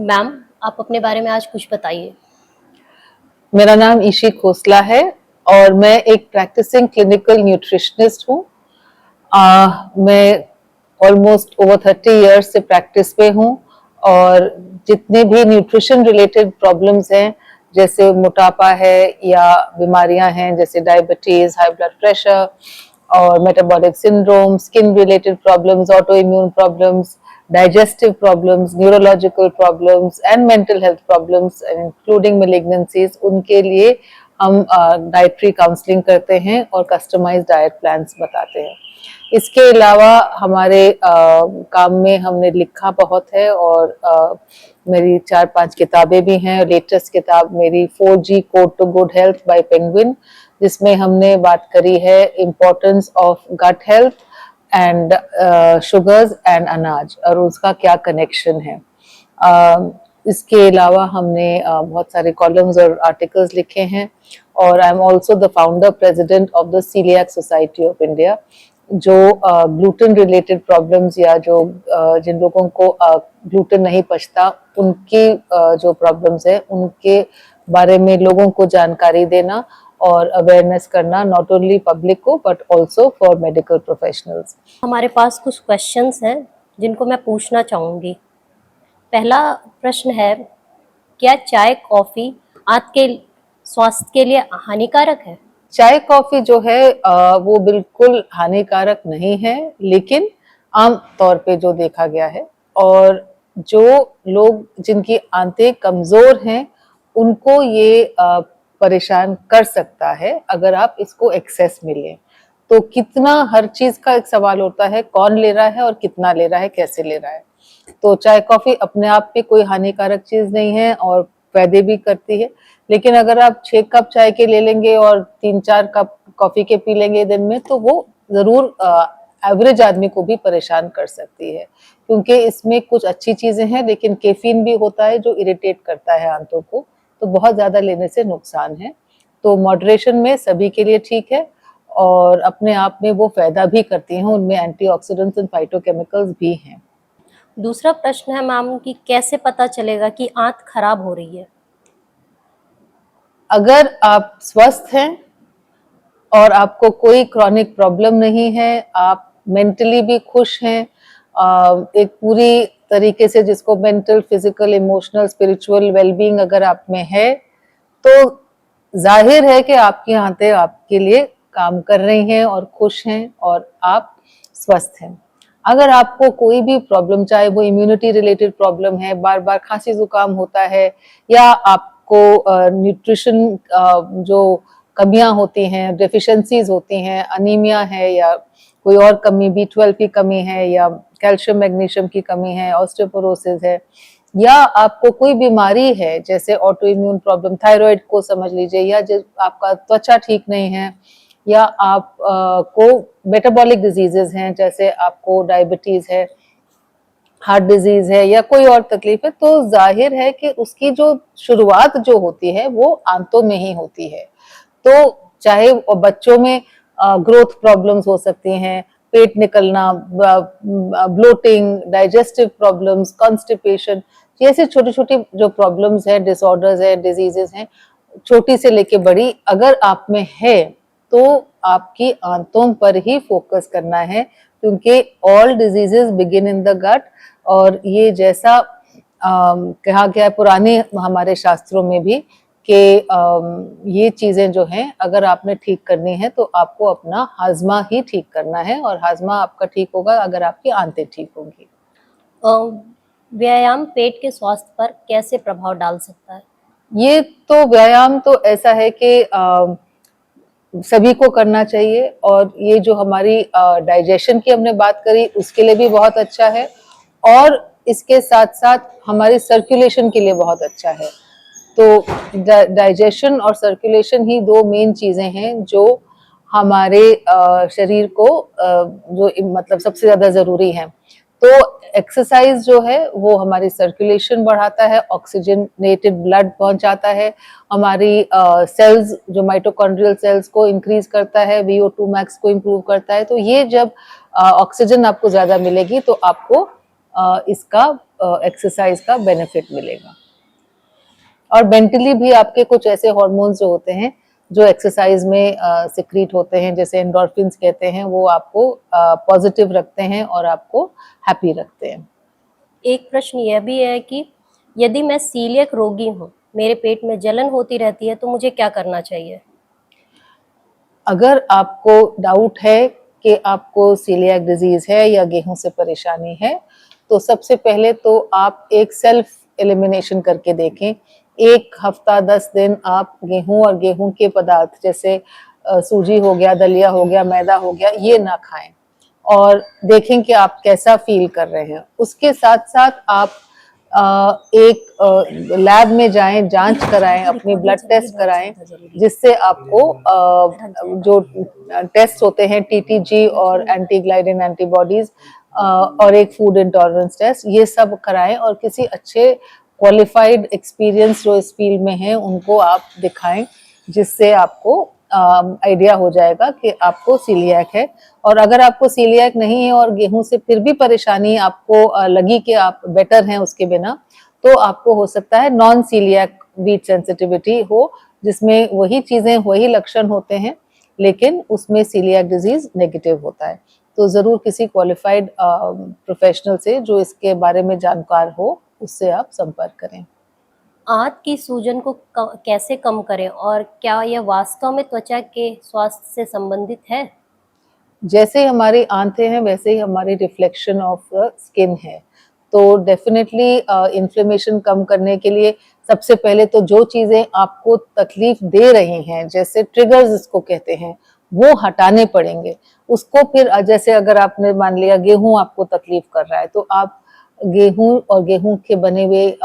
Ma'am, आप अपने बारे में आज कुछ बताइए। मेरा नाम ईशी खोसला है और मैं एक प्रैक्टिसिंग क्लिनिकल न्यूट्रिशनिस्ट हूँ। मैं ऑलमोस्ट ओवर 30 इयर्स से प्रैक्टिस पे हूँ और जितने भी न्यूट्रिशन रिलेटेड प्रॉब्लम्स हैं, जैसे मोटापा है या बीमारियां हैं जैसे डायबिटीज, हाई ब्लड प्रेशर और metabolic syndrome, skin related problems, auto immune problems, digestive problems, neurological problems and mental health problems including malignancies, उनके लिए हम डाइटरी काउंसलिंग करते हैं और कस्टमाइज्ड डाइट प्लान्स बताते हैं। इसके अलावा हमारे काम में हमने लिखा बहुत है और मेरी 4-5 किताबें भी हैं। लेटेस्ट किताब मेरी 4G code to good health by Penguin, जिसमें हमने बात करी है importance of gut health and sugars and अनाज और उसका क्या कनेक्शन है। इसके अलावा हमने बहुत सारे कॉलम्स और आर्टिकल्स लिखे हैं और I am also the founder president of the Celiac Society of India, जो ग्लूटेन रिलेटेड प्रॉब्लम्स या जो जिन लोगों को ग्लूटेन नहीं पचता उनकी जो प्रॉब्लम्स है उनके बारे में लोगों को जानकारी देना और अवेयरनेस करना, नॉट ओनली पब्लिक को but also for medical professionals. हमारे पास कुछ क्वेश्चंस हैं जिनको मैं पूछना चाहूँगी। पहला प्रश्न है, क्या चाय कॉफ़ी आपके स्वास्थ्य के लिए हानिकारक है? चाय कॉफी जो है वो बिल्कुल हानिकारक नहीं है, लेकिन आम तौर पे जो देखा गया है और जो लोग जिनकी आंतें कमजोर हैं उनको ये परेशान कर सकता है अगर आप इसको एक्सेस में लें। तो कितना, हर चीज का एक सवाल होता है, कौन ले रहा है और कितना ले रहा है, कैसे ले रहा है। तो चाय कॉफी अपने आप पे कोई हानिकारक चीज नहीं है और फायदे भी करती है, लेकिन अगर आप 6 कप चाय के ले लेंगे और 3-4 कप कॉफी के पी लेंगे दिन में तो वो जरूर एवरेज आदमी को भी परेशान कर सकती है, क्योंकि इसमें कुछ अच्छी चीजें हैं लेकिन कैफीन भी होता है जो इरिटेट करता है आंतों को, तो बहुत ज्यादा लेने से नुकसान है। तो मॉडरेशन में सभी के लिए ठीक है और अपने आप में वो फायदा भी करती हैं, उनमें एंटीऑक्सीडेंट्स एंड फाइटोकेमिकल्स भी हैं। दूसरा प्रश्न है मैम कि कैसे पता चलेगा कि आंत खराब हो रही है? अगर आप स्वस्थ हैं और आपको कोई क्रॉनिक प्रॉब्लम नहीं है, आप मेंटली भी खुश हैं, एक पूरी तरीके से जिसको mental, physical, emotional, spiritual wellbeing अगर आप में है, तो जाहिर है कि आपकी आंतें आपके लिए काम कर रही हैं और खुश हैं और आप स्वस्थ हैं। अगर आपको कोई भी प्रॉब्लम, चाहे वो इम्यूनिटी रिलेटेड प्रॉब्लम है, बार बार खांसी जुकाम होता है, या आपको न्यूट्रिशन जो कमियां होती हैं, डेफिशिएंसीज होती हैं, अनीमिया है या कोई और कमी, B12 की कमी है या कैल्शियम मैग्नीशियम की कमी है, ऑस्टियोपोरोसिस है, या आपको कोई बीमारी है जैसे ऑटो इम्यून प्रॉब्लम, थायराइड को समझ लीजिए, या आपका त्वचा ठीक नहीं है, या आप को मेटाबॉलिक डिजीजेस हैं जैसे आपको डायबिटीज है, हार्ट डिजीज है या कोई और तकलीफ है, तो जाहिर है कि उसकी जो शुरुआत जो होती है वो आंतों में ही होती है। तो चाहे बच्चों में ग्रोथ प्रॉब्लम्स हो सकती हैं, पेट निकलना, ब्लोटिंग, डाइजेस्टिव प्रॉब्लम्स, कॉन्स्टिपेशन, जैसे छोटी छोटी जो प्रॉब्लम्स हैं, डिसऑर्डर्स हैं, डिजीजेस हैं, छोटी से लेके बड़ी, अगर आप में है तो आपकी आंतों पर ही फोकस करना है, क्योंकि all diseases begin in the gut. और ये जैसा कहा गया है पुराने हमारे शास्त्रों में भी कि ये चीजें जो हैं अगर आपने ठीक करनी है तो आपको अपना हाजमा ही ठीक करना है, और हाजमा आपका ठीक होगा अगर आपकी आंतें ठीक होंगी। व्यायाम पेट के स्वास्थ्य पर कैसे प्रभाव डाल सकता है? ये तो व्यायाम तो ऐसा है कि सभी को करना चाहिए, और ये जो हमारी डाइजेशन की हमने बात करी उसके लिए भी बहुत अच्छा है, और इसके साथ साथ हमारी सर्कुलेशन के लिए बहुत अच्छा है। तो डाइजेशन और सर्कुलेशन ही दो मेन चीजें हैं जो हमारे शरीर को जो मतलब सबसे ज्यादा जरूरी है। तो एक्सरसाइज जो है वो हमारी सर्कुलेशन बढ़ाता है, ऑक्सीजनेटेड ब्लड पहुंचाता है, हमारी सेल्स जो माइटोकॉन्ड्रियल सेल्स को इंक्रीज करता है, VO2 मैक्स को इम्प्रूव करता है। तो ये जब ऑक्सीजन आपको ज्यादा मिलेगी तो आपको इसका एक्सरसाइज का बेनिफिट मिलेगा। और मेंटली भी आपके कुछ ऐसे हार्मोन्स जो होते हैं जो एक्सरसाइज में सिक्रीट होते हैं, जैसे एंडोर्फिन्स कहते हैं, वो आपको पॉजिटिव रखते हैं और आपको हैप्पी रखते हैं। एक प्रश्न यह भी है कि यदि मैं सीलियक रोगी हूँ, मेरे पेट में जलन होती रहती है, तो मुझे क्या करना चाहिए? अगर आपको डाउट है कि आपको सीलियाक डिजीज है या गेहूं से परेशानी है, तो सबसे पहले तो आप एक सेल्फ एलिमिनेशन करके देखें। 1 हफ्ता 10 दिन आप गेहूं और गेहूं के पदार्थ जैसे सूजी हो गया, दलिया हो गया, मैदा हो गया, ये ना खाएं और देखें कि आप कैसा फील कर रहे हैं। उसके साथ साथ आप एक लैब में जाएं, जांच कराएं, अपनी ब्लड टेस्ट कराएं, जिससे आपको जो टेस्ट होते हैं टीटीजी और एंटीग्लाइडिन एंटीबॉडीज और एक फूड इंटॉलरेंस टेस्ट, ये सब कराएं और किसी अच्छे क्वालिफाइड एक्सपीरियंस जो इस फील्ड में हैं उनको आप दिखाएं, जिससे आपको आइडिया हो जाएगा कि आपको सीलियाक है। और अगर आपको सीलियाक नहीं है और गेहूं से फिर भी परेशानी आपको लगी कि आप बेटर हैं उसके बिना, तो आपको हो सकता है नॉन सीलियाक व्हीट सेंसिटिविटी हो, जिसमें वही चीजें वही लक्षण होते हैं लेकिन उसमें सीलियाक डिजीज नेगेटिव होता है। तो जरूर किसी क्वालिफाइड प्रोफेशनल से जो इसके बारे में जानकार हो उससे आप संपर्क करें। आंत की सूजन को कैसे कम करें और क्या यह वास्तव में त्वचा के स्वास्थ्य से संबंधित है? जैसे हमारी आंतें हैं वैसे ही हमारी रिफ्लेक्शन ऑफ स्किन है। तो डेफिनेटली इन्फ्लेमेशन कम करने के लिए सबसे पहले तो जो चीजें आपको तकलीफ दे रही हैं, जैसे ट्रिगर्स इसको कहते हैं, वो हटाने पड़ेंगे। उसको फिर जैसे अगर आपने मान लिया गेहूं आपको तकलीफ कर रहा है, तो आप गेहूं और गेहूं के बने हुए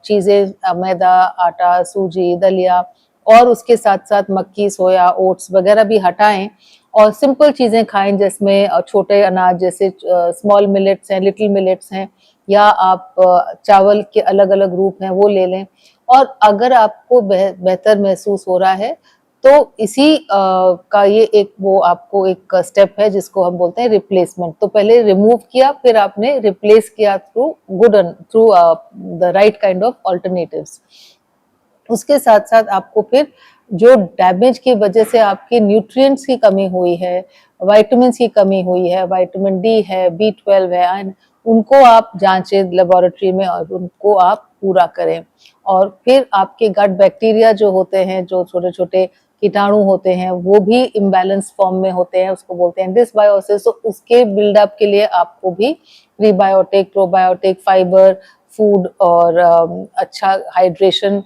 चीजें, मैदा, आटा, सूजी, दलिया और उसके साथ साथ मक्की, सोया, ओट्स वगैरह भी हटाएं और सिंपल चीजें खाएं, जिसमें छोटे अनाज जैसे स्मॉल मिलेट्स हैं, लिटिल मिलेट्स हैं, या आप चावल के अलग अलग रूप हैं वो ले लें। और अगर आपको बेहतर महसूस हो रहा है तो इसी का ये एक वो आपको एक स्टेप है जिसको हम बोलते हैं रिप्लेसमेंट। तो पहले रिमूव किया, फिर आपने रिप्लेस किया through the right kind of alternatives. उसके साथ साथ आपको फिर जो डैमेज की वजह से आपकी न्यूट्रिएंट्स की कमी हुई है, विटामिन की कमी हुई है, विटामिन डी है, B12 है, एंड उनको आप जांचें लेबोरेटरी में और उनको आप पूरा करें। और फिर आपके गट बैक्टीरिया जो होते हैं, जो छोटे छोटे कीटाणु होते हैं, वो भी इम्बैलेंस फॉर्म में होते हैं, उसको बोलते हैं डिसबायोसिस। तो उसके बिल्डअप के लिए आपको भी प्रीबायोटिक, प्रोबायोटिक, फाइबर फूड और अच्छा हाइड्रेशन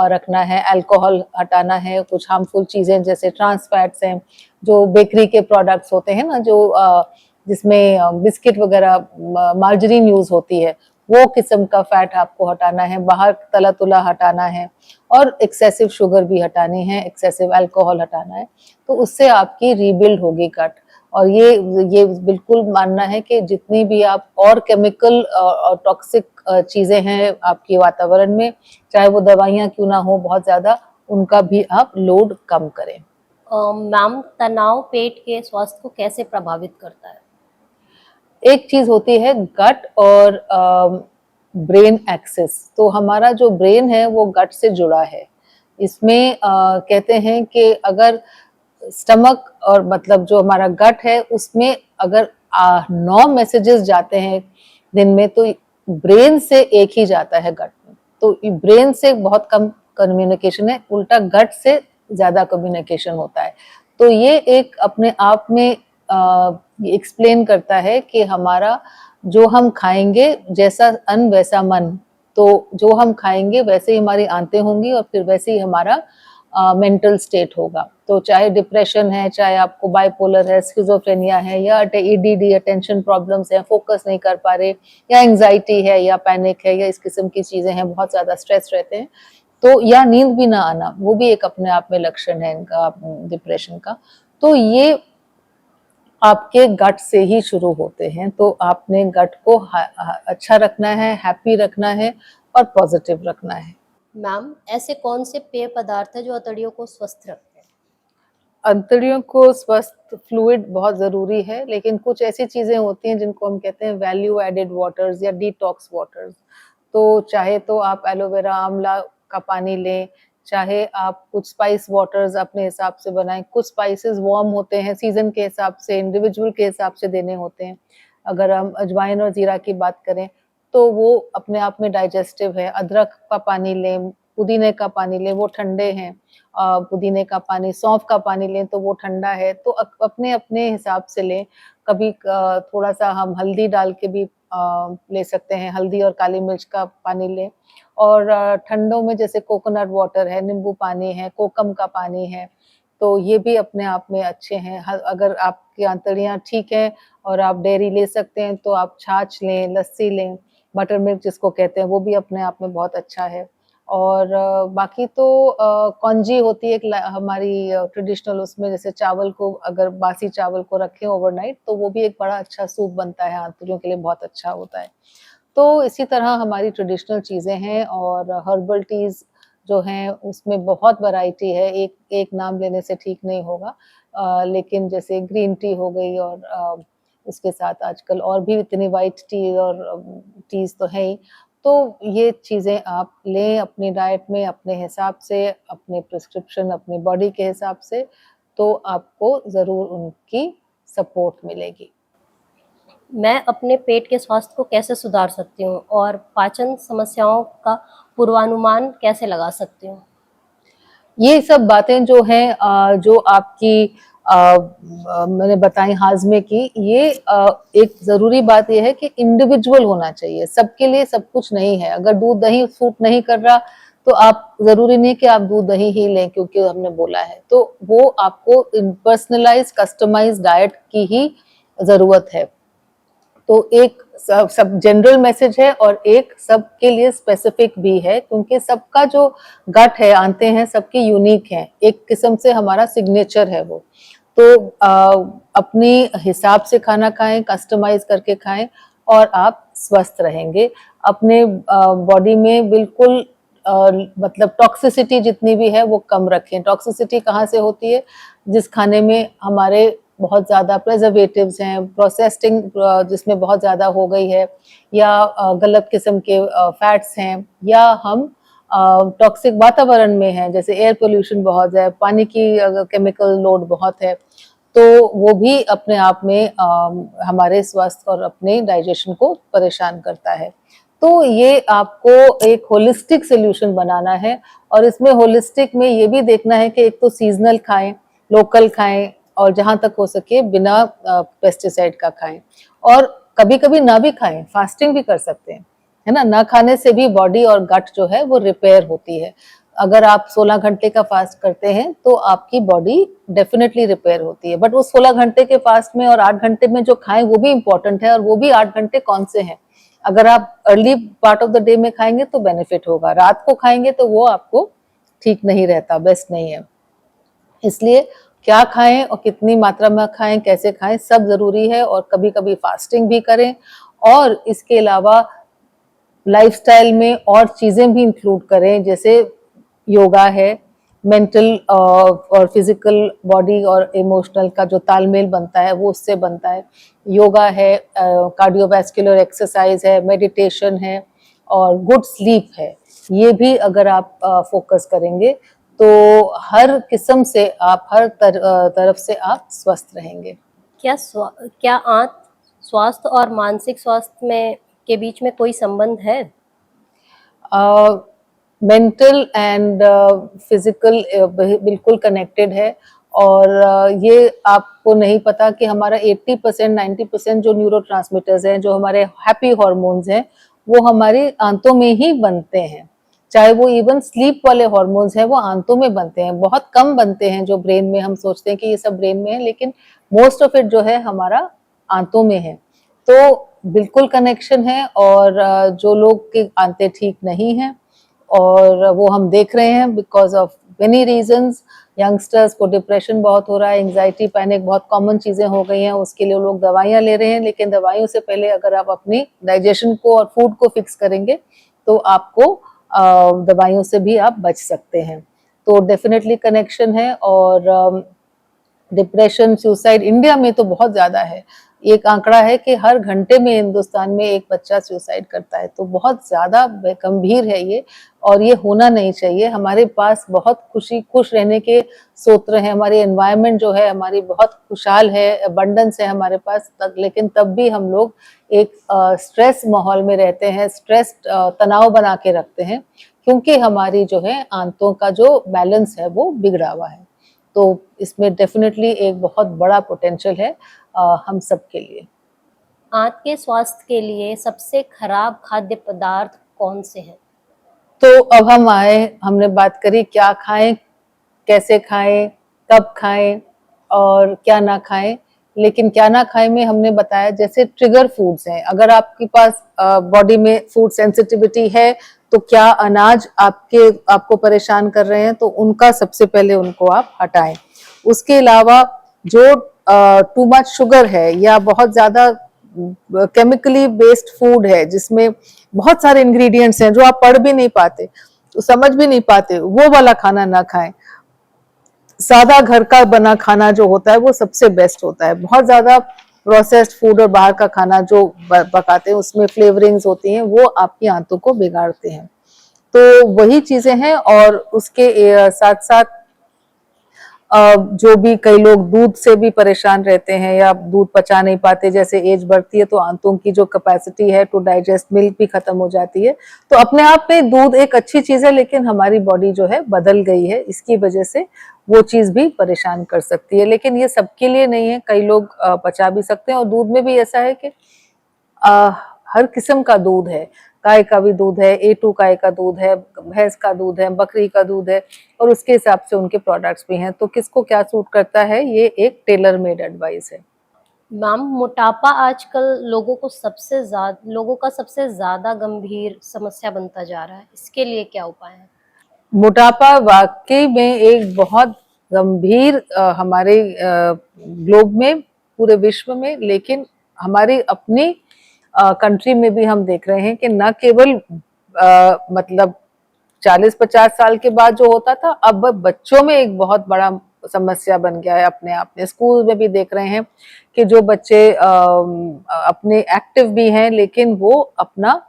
रखना है, अल्कोहल हटाना है, कुछ हार्मफुल चीजें जैसे ट्रांस फैट्स हैं, जो बेकरी के प्रोडक्ट्स होते हैं ना, जो जिसमें बिस्किट वगैरह मार्जरीन यूज होती है, वो किस्म का फैट आपको हटाना है, बाहर तला तुला हटाना है और एक्सेसिव शुगर भी हटानी है, एक्सेसिव अल्कोहल हटाना है। तो उससे आपकी रीबिल्ड होगी गट। और ये बिल्कुल मानना है कि जितनी भी आप और केमिकल और टॉक्सिक चीजें हैं आपके वातावरण में, चाहे वो दवाइयाँ क्यों ना हो बहुत ज्यादा, उनका भी आप लोड कम करें। मैम, तनाव पेट के स्वास्थ्य को कैसे प्रभावित करता है? एक चीज होती है गट और ब्रेन एक्सेस। तो हमारा जो ब्रेन है वो गट से जुड़ा है। इसमें कहते हैं कि अगर स्टमक और मतलब जो हमारा गट है उसमें अगर 9 मैसेजेस जाते हैं दिन में, तो ब्रेन से एक ही जाता है गट में। तो ब्रेन से बहुत कम कम्युनिकेशन है, उल्टा गट से ज्यादा कम्युनिकेशन होता है। तो ये एक अपने आप में एक्सप्लेन करता है कि हमारा जो हम खाएंगे, जैसा अन्न वैसा मन। तो जो हम खाएंगे वैसे ही हमारी आंतें होंगी और फिर वैसे ही हमारा मेंटल स्टेट होगा। तो चाहे डिप्रेशन है, चाहे आपको बाइपोलर है, स्किज़ोफ्रेनिया है, या EDD अटेंशन प्रॉब्लम्स है, फोकस नहीं कर पा रहे, या एंजाइटी है, या पैनिक है, या इस किस्म की चीजें हैं, बहुत ज्यादा स्ट्रेस रहते हैं, तो या नींद भी ना आना, वो भी एक अपने आप में लक्षण है इनका डिप्रेशन का। तो ये आपके गट से ही शुरू होते हैं। तो आपने गट को अच्छा रखना है, हैप्पी रखना है और पॉजिटिव रखना है। मैम, ऐसे कौन से पेय पदार्थ है जो अतड़ियों को स्वस्थ रखते हैं? अंतड़ियों को स्वस्थ, फ्लूइड बहुत जरूरी है, लेकिन कुछ ऐसी चीजें होती हैं जिनको हम कहते हैं वैल्यू एडेड वाटर्स या डिटॉक्स वाटर्स। तो चाहे तो आप एलोवेरा आंवला का पानी लें, चाहे आप कुछ स्पाइस वाटर्स अपने हिसाब से बनाएं। कुछ स्पाइसेस वार्म होते हैं, सीजन के हिसाब से, इंडिविजुअल के हिसाब से देने होते हैं। अगर हम अजवाइन और जीरा की बात करें तो वो अपने आप में डाइजेस्टिव है। अदरक का पानी लें, पुदीने का पानी लें, वो ठंडे हैं। पुदीने का पानी, सौंफ का पानी लें तो वो ठंडा है। तो अपने अपने हिसाब से लें। कभी थोड़ा सा हम हल्दी डाल के भी ले सकते हैं, हल्दी और काली मिर्च का पानी लें। और ठंडों में जैसे कोकोनट वाटर है, नींबू पानी है, कोकम का पानी है, तो ये भी अपने आप में अच्छे हैं। अगर आपकी आंतड़ियाँ ठीक हैं और आप डेयरी ले सकते हैं तो आप छाछ लें, लस्सी लें, बटर मिल्क जिसको कहते हैं, वो भी अपने आप में बहुत अच्छा है। और बाकी तो कॉन्जी होती है एक हमारी ट्रेडिशनल, उसमें जैसे चावल को, अगर बासी चावल को रखें ओवरनाइट तो वो भी एक बड़ा अच्छा सूप बनता है, आंतड़ियों के लिए बहुत अच्छा होता है। तो इसी तरह हमारी ट्रेडिशनल चीज़ें हैं। और हर्बल टीज़ जो हैं उसमें बहुत वैरायटी है, एक एक नाम लेने से ठीक नहीं होगा। लेकिन जैसे ग्रीन टी हो गई और उसके साथ आजकल और भी इतनी व्हाइट टी और टीज़ तो है ही। तो ये चीज़ें आप लें अपनी डाइट में अपने हिसाब से, अपने प्रिस्क्रिप्शन, अपनी बॉडी के हिसाब से, तो आपको ज़रूर उनकी सपोर्ट मिलेगी। मैं अपने पेट के स्वास्थ्य को कैसे सुधार सकती हूँ और पाचन समस्याओं का पूर्वानुमान कैसे लगा सकती हूँ? ये सब बातें जो हैं जो आपकी मैंने बताई हाजमे की, ये एक ज़रूरी बात ये है कि इंडिविजुअल होना चाहिए, सबके लिए सब कुछ नहीं है। अगर दूध दही सूट नहीं कर रहा तो आप, ज़रूरी नहीं कि आप दूध दही ही लें क्योंकि हमने बोला है, तो वो आपको पर्सनलाइज्ड कस्टमाइज्ड डाइट की ही ज़रूरत है। तो एक सब जनरल मैसेज है और एक सबके लिए स्पेसिफिक भी है, क्योंकि सबका जो गट है, आंतें हैं, सबकी यूनिक हैं, एक किस्म से हमारा सिग्नेचर है वो। तो अपने हिसाब से खाना खाएं, कस्टमाइज करके खाएं और आप स्वस्थ रहेंगे। अपने बॉडी में बिल्कुल मतलब टॉक्सिसिटी जितनी भी है वो कम रखें। टॉक्सिसिटी कहाँ से होती है? जिस खाने में हमारे बहुत ज़्यादा प्रिजर्वेटिव्स हैं, प्रोसेसिंग जिसमें बहुत ज़्यादा हो गई है, या गलत किस्म के फैट्स हैं, या हम टॉक्सिक वातावरण में हैं, जैसे एयर पोल्यूशन बहुत है, पानी की केमिकल लोड बहुत है, तो वो भी अपने आप में हमारे स्वास्थ्य और अपने डाइजेशन को परेशान करता है। तो ये आपको एक होलिस्टिक सोल्यूशन बनाना है। और इसमें होलिस्टिक में ये भी देखना है कि एक तो सीजनल खाएं, लोकल खाएं, और जहाँ तक हो सके बिना पेस्टिसाइड का खाएं। और कभी कभी ना भी खाएं, फास्टिंग भी कर सकते हैं, है ना। ना खाने से भी बॉडी और गट जो है वो रिपेयर होती है। अगर आप 16 घंटे का फास्ट करते हैं तो आपकी बॉडी डेफिनेटली रिपेयर होती है। बट उस 16 घंटे के फास्ट में और 8 घंटे में जो खाएं वो भी इम्पोर्टेंट है, और वो भी 8 घंटे कौन से हैं। अगर आप early part of the day में खाएंगे तो बेनिफिट होगा, रात को खाएंगे तो वो आपको ठीक नहीं रहता, बेस्ट नहीं है। इसलिए क्या खाएं और कितनी मात्रा में खाएं, कैसे खाएं, सब जरूरी है। और कभी कभी फास्टिंग भी करें। और इसके अलावा लाइफस्टाइल में और चीजें भी इंक्लूड करें, जैसे योगा है, मेंटल और फिजिकल बॉडी और इमोशनल का जो तालमेल बनता है वो उससे बनता है। योगा है, कार्डियोवैस्कुलर एक्सरसाइज है, मेडिटेशन है, और गुड स्लीप है। ये भी अगर आप फोकस करेंगे तो हर किस्म से आप, हर तरफ से आप स्वस्थ रहेंगे। क्या आंत स्वास्थ्य और मानसिक स्वास्थ्य में के बीच में कोई संबंध है? मेंटल एंड फिजिकल बिल्कुल कनेक्टेड है। और ये आपको नहीं पता कि हमारा 80% 90% जो न्यूरोट्रांसमीटर्स हैं, जो हमारे हैप्पी हार्मोन्स हैं, वो हमारी आंतों में ही बनते हैं। चाहे वो इवन स्लीप वाले हार्मोन्स हैं, वो आंतों में बनते हैं। बहुत कम बनते हैं जो ब्रेन में, हम सोचते हैं कि ये सब ब्रेन में है, लेकिन मोस्ट ऑफ इट जो है हमारा आंतों में है। तो बिल्कुल कनेक्शन है। और जो लोग के आंतें ठीक नहीं हैं, और वो हम देख रहे हैं because of many reasons, youngsters को डिप्रेशन बहुत हो रहा है, एंजाइटी, पैनिक बहुत कॉमन चीजें हो गई हैं, उसके लिए लोग दवाइयां ले रहे हैं। लेकिन दवाइयों से पहले अगर आप अपनी डाइजेशन को और फूड को फिक्स करेंगे तो आपको दवाइयों से भी आप बच सकते हैं। तो डेफिनेटली कनेक्शन है। और डिप्रेशन, सुसाइड इंडिया में तो बहुत ज्यादा है। एक आंकड़ा है कि हर घंटे में हिंदुस्तान में एक बच्चा सुसाइड करता है, तो बहुत ज्यादा गंभीर है ये, और ये होना नहीं चाहिए। हमारे पास बहुत खुश रहने के सूत्र हैं, हमारी एनवायरनमेंट जो है हमारी बहुत खुशहाल है, अबंडेंस है हमारे पास, लेकिन तब भी हम लोग एक स्ट्रेस माहौल में रहते हैं, स्ट्रेस तनाव बना के रखते हैं, क्योंकि हमारी जो है आंतों का जो बैलेंस है वो बिगड़ा हुआ है। तो इसमें डेफिनेटली एक बहुत बड़ा पोटेंशियल है हम सब के लिए। आंत के स्वास्थ्य के लिए सबसे खराब खाद्य पदार्थ कौन से हैं? तो अब हम आए, हमने बात करी क्या खाएं, कैसे खाएं, कब खाएं और क्या ना खाएं। लेकिन क्या ना खाएं में हमने बताया जैसे ट्रिगर फूड्स हैं, अगर आपके पास बॉडी में फूड सेंसिटिविटी है तो क्या अनाज आपको परेशान कर रहे हैं, तो उनका सबसे पहले उनको आप हटाएं। उसके अलावा जो टू मच शुगर है या बहुत ज्यादा केमिकली बेस्ड फूड है जिसमें बहुत सारे इंग्रेडिएंट्स हैं जो आप पढ़ भी नहीं पाते, तो समझ भी नहीं पाते, वो वाला खाना ना खाएं। सादा घर का बना खाना जो होता है वो सबसे बेस्ट होता है। बहुत ज्यादा प्रोसेस्ड फूड और बाहर का खाना जो पकाते हैं उसमें फ्लेवरिंग्स होती हैं, वो आपकी आंतों को बिगाड़ते हैं। तो वही चीजें हैं। और उसके साथ साथ जो भी कई लोग दूध से भी परेशान रहते हैं या दूध पचा नहीं पाते, जैसे एज बढ़ती है तो आंतों की जो कैपेसिटी है टू डाइजेस्ट मिल्क भी खत्म हो जाती है। तो अपने आप में दूध एक अच्छी चीज है, लेकिन हमारी बॉडी जो है बदल गई है, इसकी वजह से वो चीज भी परेशान कर सकती है। लेकिन ये सबके लिए नहीं है, कई लोग पचा भी सकते हैं। और दूध में भी ऐसा है कि हर किस्म का दूध है, गाय का भी दूध है, A2 गाय का दूध है, भैंस का दूध है, बकरी का दूध है, और उसके हिसाब से उनके प्रोडक्ट्स भी हैं। तो किसको क्या सूट करता है, ये एक टेलर मेड एडवाइस है। मैम, मोटापा आजकल लोगों का सबसे ज्यादा गंभीर समस्या बनता जा रहा है, इसके लिए क्या उपाय है? मोटापा वाकई में एक बहुत गंभीर हमारे ग्लोब में, पूरे विश्व में, लेकिन हमारी अपनी कंट्री में भी हम देख रहे हैं कि न केवल मतलब 40-50 साल के बाद जो होता था, अब बच्चों में एक बहुत बड़ा समस्या बन गया है। अपने आप में स्कूल में भी देख रहे हैं कि जो बच्चे अपने एक्टिव भी हैं लेकिन वो अपना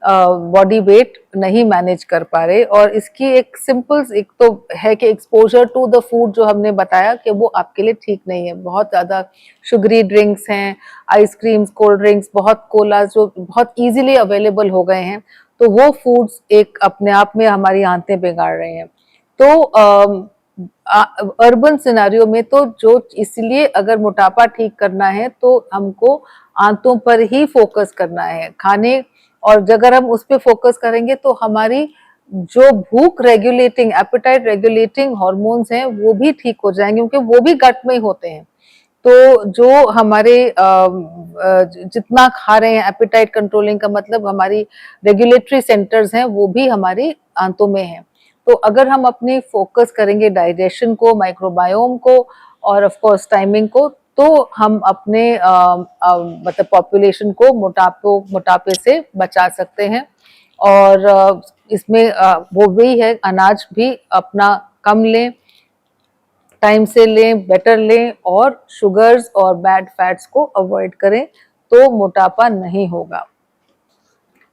बॉडी वेट नहीं मैनेज कर पा रहे। और इसकी एक सिंपल एक तो है कि एक्सपोजर टू द फूड जो हमने बताया कि वो आपके लिए ठीक नहीं है। बहुत ज्यादा शुगरी ड्रिंक्स हैं, आइसक्रीम्स, कोल्ड ड्रिंक्स, बहुत कोला जो बहुत इजीली अवेलेबल हो गए हैं, तो वो फूड्स एक अपने आप में हमारी आंतें बिगाड़ रहे हैं। तो अर्बन सिनेरियो में तो जो, इसलिए अगर मोटापा ठीक करना है तो हमको आंतों पर ही फोकस करना है, खाने। और अगर हम उस पर फोकस करेंगे तो हमारी जो भूख रेगुलेटिंग, एपेटाइट रेगुलेटिंग हार्मोन्स हैं वो भी ठीक हो जाएंगे, क्योंकि वो भी गट में ही होते हैं। तो जो हमारे जितना खा रहे हैं, एपेटाइट कंट्रोलिंग का मतलब हमारी रेगुलेटरी सेंटर्स हैं वो भी हमारी आंतों में हैं। तो अगर हम अपनी फोकस करेंगे डाइजेशन को, माइक्रोबायोम को और ऑफ कोर्स टाइमिंग को, तो हम अपने मतलब पॉपुलेशन को मोटापे से बचा सकते हैं। और इसमें वो भी है, अनाज भी अपना कम लें, टाइम से लें, बेटर लें, और शुगर्स और बैड फैट्स को अवॉइड करें, तो मोटापा नहीं होगा।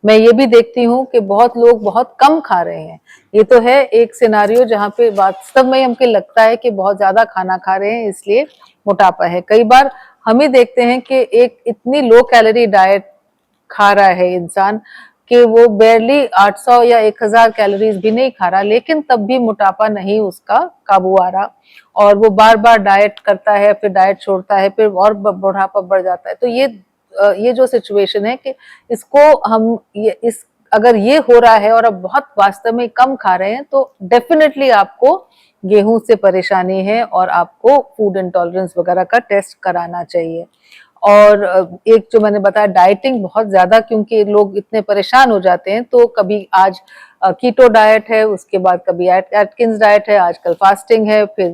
मैं ये भी देखती हूँ कि बहुत लोग बहुत कम खा रहे हैं। ये तो है एक सिनारियो जहाँ पे वास्तव में हमको लगता है कि बहुत ज्यादा खाना खा रहे हैं इसलिए मोटापा है। कई बार हम ही देखते हैं कि एक इतनी लो कैलोरी डाइट खा रहा है इंसान कि वो बेरली 800 या 1000 कैलोरीज भी नहीं खा रहा, लेकिन तब भी मोटापा नहीं उसका काबू आ रहा, और वो बार बार डाइट करता है, फिर डाइट छोड़ता है, फिर और मोटापा बढ़ जाता है। तो ये जो सिचुएशन है कि इसको हम अगर ये हो रहा है और अब बहुत वास्तव में कम खा रहे हैं, तो डेफिनेटली आपको गेहूं से परेशानी है और आपको फूड इंटॉलरेंस वगैरह का टेस्ट कराना चाहिए। और एक जो मैंने बताया डाइटिंग बहुत ज्यादा, क्योंकि लोग इतने परेशान हो जाते हैं, तो कभी आज कीटो डाइट है, उसके बाद कभी एटकिंस डाइट है, आजकल फास्टिंग है, फिर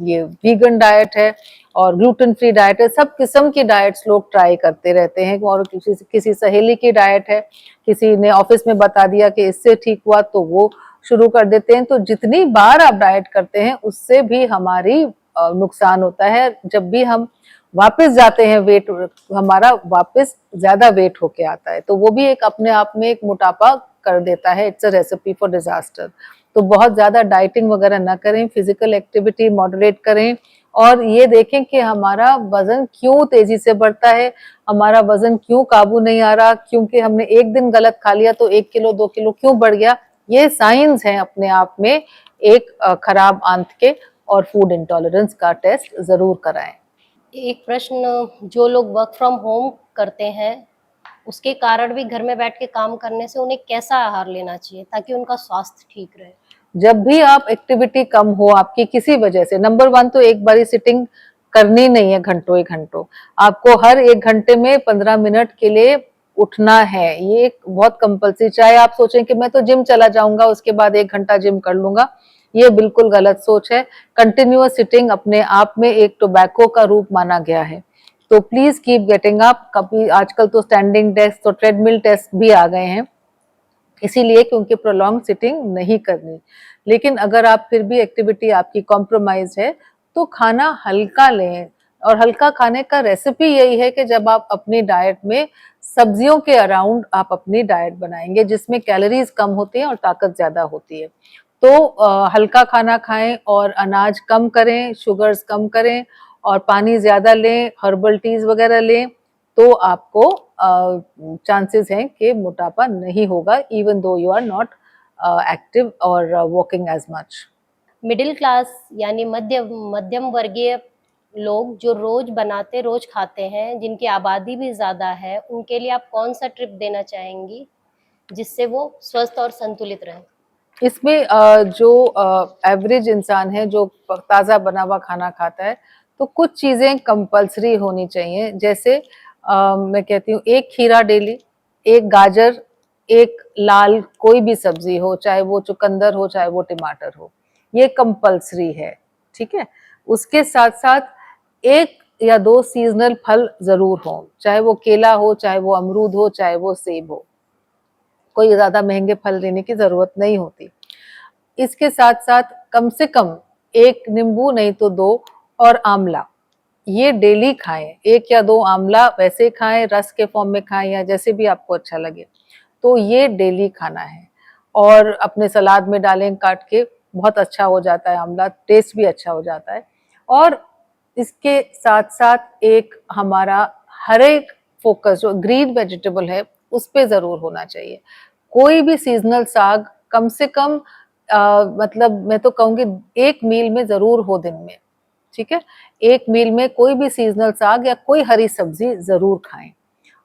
ये वीगन डाइट है और ग्लूटेन फ्री डाइट है। सब किस्म की डाइट्स लोग ट्राई करते रहते हैं। और किसी सहेली की डाइट है, किसी ने ऑफिस में बता दिया कि इससे ठीक हुआ तो वो शुरू कर देते हैं। तो जितनी बार आप डाइट करते हैं उससे भी हमारी नुकसान होता है। जब भी हम वापस जाते हैं वेट हमारा वापस ज्यादा वेट होके आता है, तो वो भी एक अपने आप में एक मोटापा कर देता है। It's a recipe for disaster. तो बहुत ज्यादा डाइटिंग वगैरह ना करें, फिजिकल एक्टिविटी मॉडरेट करें और ये देखें कि हमारा वजन क्यों तेजी से बढ़ता है, हमारा वजन क्यों काबू नहीं आ रहा, क्योंकि हमने एक दिन गलत खा लिया तो 1 किलो 2 किलो क्यों बढ़ गया। ये साइंस हैं अपने आप में एक खराब आंत के, और फूड इंटॉलरेंस का टेस्ट जरूर कराएं। एक प्रश्न, जो लोग वर्क फ्रॉम होम करते हैं उसके कारण भी घर में बैठ के काम करने से उन्हें कैसा आहार लेना चाहिए ताकि उनका स्वास्थ्य ठीक रहे? जब भी आप एक्टिविटी कम हो आपकी किसी वजह से, नंबर 1 तो एक बारी सिटिंग करनी नहीं है घंटों घंटों, आपको हर 1 घंटे में 15 मिनट के लिए उठना है। ये एक बहुत कंपल्सरी, चाहे आप सोचें कि मैं तो जिम चला जाऊंगा उसके बाद 1 घंटा जिम कर लूंगा, ये बिल्कुल गलत सोच है। कंटिन्यूअस सिटिंग अपने आप में एक टोबैको का रूप माना गया है। तो प्लीज कीप गेटिंग अप। कभी आजकल तो स्टैंडिंग डेस्क तो ट्रेडमिल टेस्ट भी आ गए हैं, इसीलिए क्योंकि प्रोलॉन्ग सिटिंग नहीं करनी। लेकिन अगर आप फिर भी एक्टिविटी आपकी कॉम्प्रोमाइज है तो खाना हल्का लें, और हल्का खाने का रेसिपी यही है कि जब आप अपनी डाइट में सब्जियों के अराउंड आप अपनी डाइट बनाएंगे जिसमें कैलोरीज कम होती हैं और ताकत ज्यादा होती है, तो हल्का खाना खाएं और अनाज कम करें, शुगर्स कम करें और पानी ज्यादा लें, हर्बल टीज वगैरह लें, तो आपको चांसेस हैं कि मोटापा नहीं होगा, even though you are not active और walking as much. Middle class यानी मध्यम वर्गीय लोग जो रोज बनाते रोज खाते हैं, जिनकी आबादी भी ज्यादा है, उनके लिए आप कौन सा ट्रिप देना चाहेंगी जिससे वो स्वस्थ और संतुलित रहे? इसमें जो एवरेज इंसान है जो ताज़ा बना हुआ खाना खाता है, तो कुछ चीज़ें कंपल्सरी होनी चाहिए। जैसे मैं कहती हूँ 1 खीरा डेली, 1 गाजर, 1 लाल कोई भी सब्जी हो, चाहे वो चुकंदर हो चाहे वो टमाटर हो, ये कंपल्सरी है, ठीक है। उसके साथ साथ 1 या 2 सीजनल फल जरूर हो, चाहे वो केला हो, चाहे वो अमरूद हो, चाहे वो सेब हो, कोई ज्यादा महंगे फल लेने की जरूरत नहीं होती। इसके साथ साथ कम से कम 1 नींबू नहीं तो 2 और आंवला, ये डेली खाएं। 1 या 2 आंवला वैसे खाएं, रस के फॉर्म में खाएं या जैसे भी आपको अच्छा लगे, तो ये डेली खाना है। और अपने सलाद में डालें काट के, बहुत अच्छा हो जाता है आंवला, टेस्ट भी अच्छा हो जाता है। और इसके साथ साथ एक हमारा हर एक फोकस जो ग्रीन वेजिटेबल है उस पे जरूर होना चाहिए। कोई भी सीजनल साग कम से कम मतलब मैं तो कहूंगी 1 मील में जरूर हो दिन में, ठीक है। 1 मील में कोई भी सीजनल साग या कोई हरी सब्जी जरूर खाएं।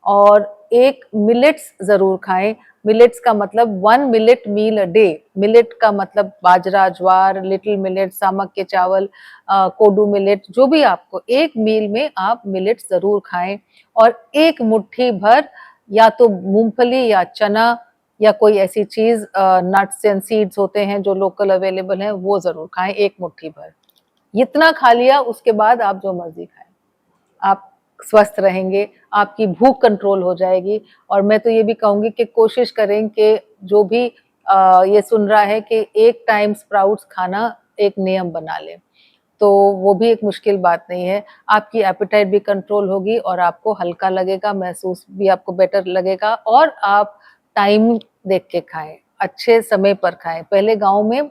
और 1 मिलेट्स जरूर खाएं। मिलेट्स का मतलब 1 millet meal a day. Millet का मतलब बाजरा, ज्वार, लिटिल मिलेट, सामक के चावल, कोडू मिलेट, जो भी आपको 1 मील में आप मिलेट्स जरूर खाएं। और 1 मुट्ठी भर या तो मूंगफली या चना या कोई ऐसी चीज, नट्स एंड सीड्स होते हैं जो लोकल अवेलेबल हैं, वो जरूर खाएं 1 मुट्ठी भर। इतना खा लिया उसके बाद आप जो मर्जी खाएं, आप स्वस्थ रहेंगे, आपकी भूख कंट्रोल हो जाएगी। और मैं तो ये भी कहूंगी कि कोशिश करें कि जो भी ये सुन रहा है कि 1 टाइम स्प्राउट्स खाना एक नियम बना ले, तो वो भी एक मुश्किल बात नहीं है। आपकी एपेटाइट भी कंट्रोल होगी और आपको हल्का लगेगा, महसूस भी आपको बेटर लगेगा। और आप टाइम देख के खाएं, अच्छे समय पर खाएं। पहले गांव में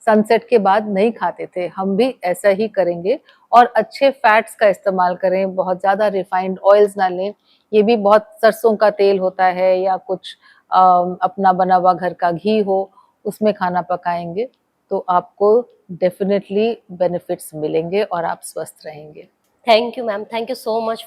सनसेट के बाद नहीं खाते थे, हम भी ऐसा ही करेंगे। और अच्छे फैट्स का इस्तेमाल करें, बहुत ज़्यादा रिफाइंड ऑयल्स ना लें। ये भी बहुत सरसों का तेल होता है या कुछ अपना बना हुआ घर का घी हो, उसमें खाना पकाएंगे तो आपको डेफिनेटली बेनिफिट्स मिलेंगे और आप स्वस्थ रहेंगे। Thank you ma'am, thank you so much